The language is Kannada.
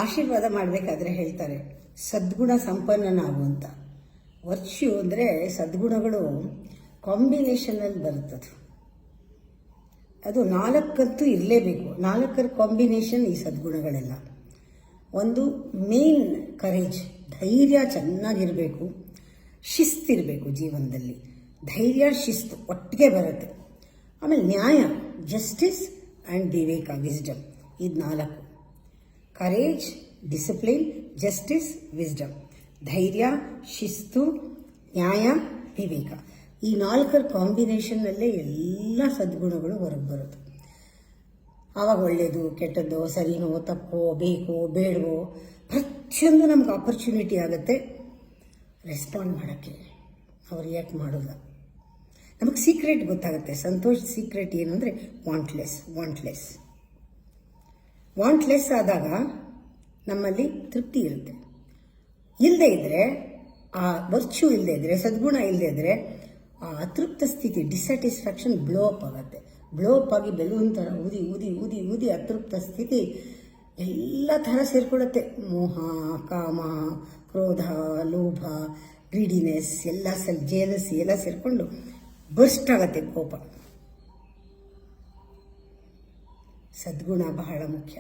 ಆಶೀರ್ವಾದ ಮಾಡಬೇಕಾದ್ರೆ ಹೇಳ್ತಾರೆ ಸದ್ಗುಣ ಸಂಪನ್ನನಾಗು ಅಂತ. ವರ್ಚ್ಯೂ ಅಂದರೆ ಸದ್ಗುಣಗಳು ಕಾಂಬಿನೇಷನಲ್ಲಿ ಬರುತ್ತದು. ಅದು 4 ಇರಲೇಬೇಕು. 4 ಕಾಂಬಿನೇಷನ್ ಈ ಸದ್ಗುಣಗಳೆಲ್ಲ. ಒಂದು ಮೇನ್ ಕರೇಜ್, ಧೈರ್ಯ ಚೆನ್ನಾಗಿರಬೇಕು, ಶಿಸ್ತಿರಬೇಕು ಜೀವನದಲ್ಲಿ. ಧೈರ್ಯ ಶಿಸ್ತು ಒಟ್ಟಿಗೆ ಬರುತ್ತೆ. ಆಮೇಲೆ ನ್ಯಾಯ, ಜಸ್ಟಿಸ್ ಆ್ಯಂಡ್ ವಿವೇಕ, ವಿಸ್ಡಮ್. ಇದು 4. Courage, discipline, justice, wisdom. ಧೈರ್ಯ, ಶಿಸ್ತು, ನ್ಯಾಯ, ವಿವೇಕ. ಈ 4 ಕಾಂಬಿನೇಷನ್ನಲ್ಲೇ ಎಲ್ಲ ಸದ್ಗುಣಗಳು ಹೊರಗೆ ಬರುತ್ತೆ. ಆವಾಗ ಒಳ್ಳೆಯದು ಕೆಟ್ಟದ್ದು, ಸರಿನೋ ತಪ್ಪೋ, ಬೇಕೋ ಬೇಡವೋ ಪ್ರತಿಯೊಂದು ನಮ್ಗೆ ಆಪರ್ಚುನಿಟಿ ಆಗುತ್ತೆ ರೆಸ್ಪಾಂಡ್ ಮಾಡೋಕ್ಕೆ. ಅವ್ರು ಯಾಕೆ ಮಾಡೋಲ್ಲ, ನಮಗೆ ಸೀಕ್ರೆಟ್ ಗೊತ್ತಾಗುತ್ತೆ. ಸಂತೋಷ್ ಸೀಕ್ರೆಟ್ ಏನು ಅಂದರೆ ವಾಂಟ್ಲೆಸ್ ಆದಾಗ ನಮ್ಮಲ್ಲಿ ತೃಪ್ತಿ ಇರುತ್ತೆ. ಇಲ್ಲದೆ ಇದ್ದರೆ, ಆ ವರ್ಚ್ಯೂ ಇಲ್ಲದೆ ಇದ್ದರೆ, ಸದ್ಗುಣ ಇಲ್ಲದೆ ಇದ್ದರೆ ಆ ಅತೃಪ್ತ ಸ್ಥಿತಿ, ಡಿಸ್ಸ್ಯಾಟಿಸ್ಫ್ಯಾಕ್ಷನ್ ಬ್ಲೋ ಅಪ್ ಆಗುತ್ತೆ. ಬ್ಲೋ ಅಪ್ ಆಗಿ ಬೆಲೂನ್ ಥರ ಊದಿ ಊದಿ ಊದಿ ಊದಿ ಅತೃಪ್ತ ಸ್ಥಿತಿ ಎಲ್ಲ ಥರ ಸೇರಿಕೊಳ್ಳುತ್ತೆ. ಮೋಹ, ಕಾಮ, ಕ್ರೋಧ, ಲೋಭ, ಗ್ರೀಡಿನೆಸ್ ಎಲ್ಲ ಜೇಲಸಿ ಎಲ್ಲ ಸೇರಿಕೊಂಡು ಬರ್ಸ್ಟ್ ಆಗುತ್ತೆ ಕೋಪ. ಸದ್ಗುಣ ಬಹಳ ಮುಖ್ಯ.